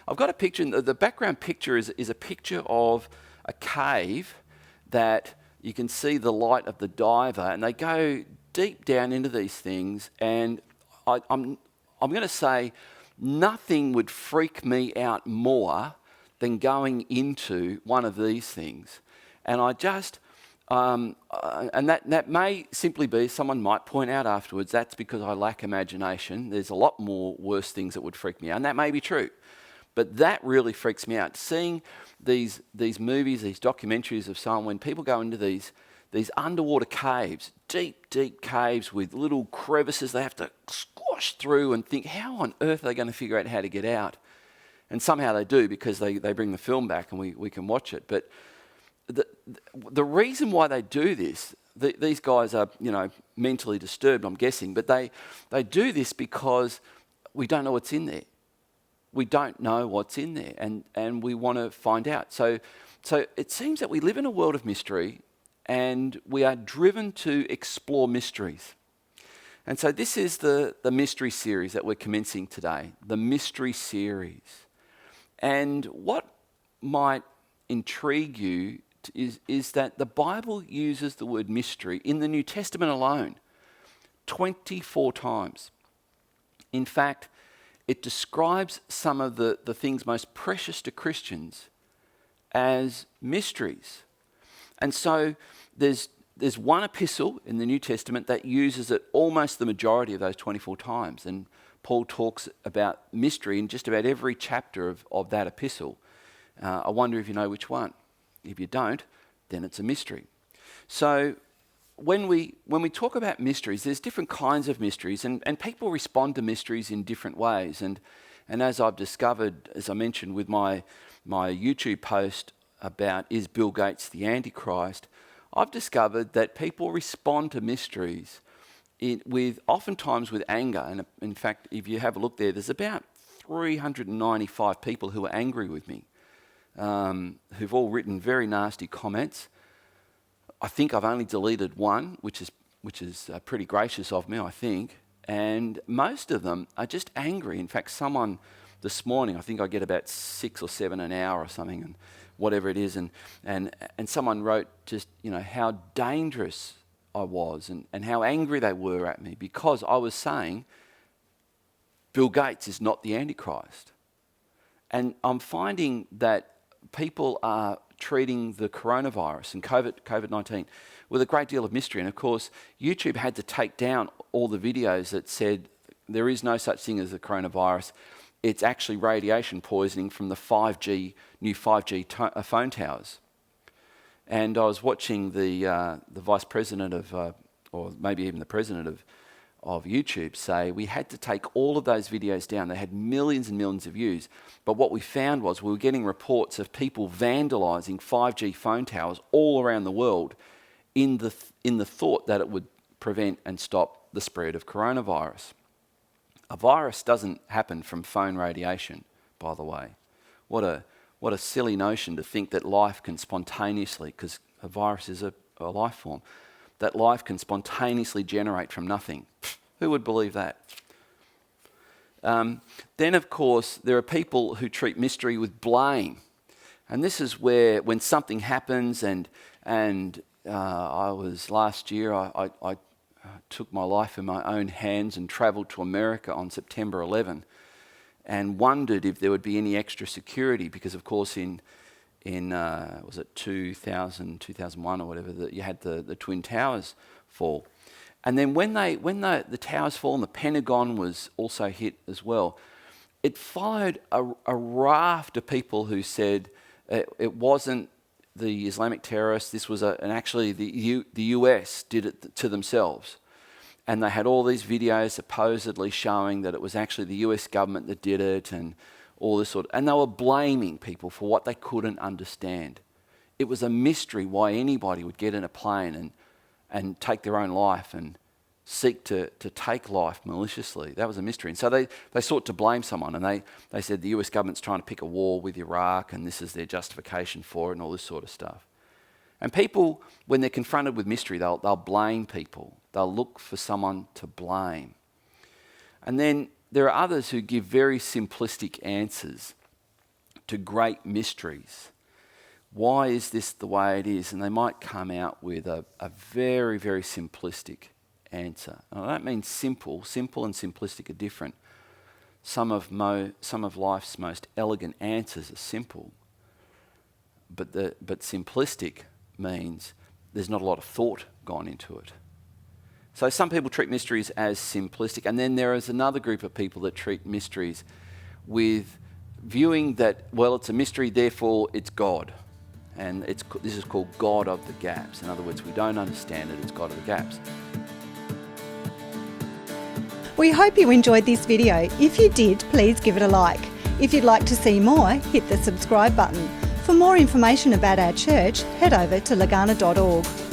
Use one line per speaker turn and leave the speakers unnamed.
I've got a picture, and the background picture is a picture of a cave that you can see the light of the diver, and they go deep down into these things, and I'm going to say nothing would freak me out more than going into one of these things. And I just, and that may simply be, someone might point out afterwards, that's because I lack imagination. There's a lot more worse things that would freak me out, and that may be true. But that really freaks me out. Seeing these movies, these documentaries of someone, when people go into these underwater caves, deep caves with little crevices they have to squash through, and think, how on earth are they going to figure out how to get out? And somehow they do, because they bring the film back and we can watch it. But the reason why they do this, these guys are, mentally disturbed, I'm guessing, but they do this because we don't know what's in there. We don't know what's in there, and we want to find out. So it seems that we live in a world of mystery, and we are driven to explore mysteries. And so this is the mystery series that we're commencing today, the mystery series. And what might intrigue you is that the Bible uses the word mystery in the New Testament alone 24 times. In fact, it describes some of the things most precious to Christians as mysteries. And so there's one epistle in the New Testament that uses it almost the majority of those 24 times. And Paul talks about mystery in just about every chapter of that epistle. I wonder if you know which one. If you don't, then it's a mystery. So when we talk about mysteries, there's different kinds of mysteries, and people respond to mysteries in different ways. And as I've discovered, as I mentioned with my YouTube post about is Bill Gates the Antichrist, I've discovered that people respond to mysteries oftentimes with anger. And in fact, if you have a look there's about 395 people who are angry with me, who've all written very nasty comments. I think I've only deleted one, which is pretty gracious of me, I think. And most of them are just angry. In fact, someone this morning, I think I get about 6 or 7 an hour or something, and whatever it is, and someone wrote just, how dangerous I was and how angry they were at me because I was saying Bill Gates is not the Antichrist. And I'm finding that people are treating the coronavirus and COVID-19 with a great deal of mystery. And of course, YouTube had to take down all the videos that said there is no such thing as a coronavirus. It's actually radiation poisoning from the new 5G phone towers. And I was watching the vice president or maybe even the president of YouTube say we had to take all of those videos down. They had millions and millions of views. But what we found was we were getting reports of people vandalising 5G phone towers all around the world in the thought that it would prevent and stop the spread of coronavirus. A virus doesn't happen from phone radiation, by the way. What a silly notion to think that life can spontaneously, because a virus is a life form, that life can spontaneously generate from nothing. Who would believe that? Then, of course, there are people who treat mystery with blame. And this is where, when something happens, and I was last year, I took my life in my own hands and travelled to America on September 11 and wondered if there would be any extra security, because, of course, in was it 2001 or whatever, that you had the Twin Towers fall. And then when the towers fall and the Pentagon was also hit as well, it followed a raft of people who said it wasn't the Islamic terrorists, this was actually the US did it to themselves. And they had all these videos supposedly showing that it was actually the US government that did it and all this and they were blaming people for what they couldn't understand. It was a mystery why anybody would get in a plane and take their own life and seek to take life maliciously. That was a mystery. And so they sought to blame someone, and they said the US government's trying to pick a war with Iraq and this is their justification for it and all this sort of stuff. And people, when they're confronted with mystery, they'll blame people. They'll look for someone to blame. And then there are others who give very simplistic answers. to great mysteries. Why is this the way it is? And they might come out with a very, very simplistic answer. And I don't mean simple. Simple and simplistic are different. Some of life's most elegant answers are simple. But simplistic means there's not a lot of thought gone into it. So some people treat mysteries as simplistic, and then there is another group of people that treat mysteries with viewing that, well, it's a mystery, therefore it's God. And this is called God of the gaps. In other words, we don't understand it, it's God of the gaps.
We hope you enjoyed this video. If you did, please give it a like. If you'd like to see more, hit the subscribe button. For more information about our church, head over to legana.org.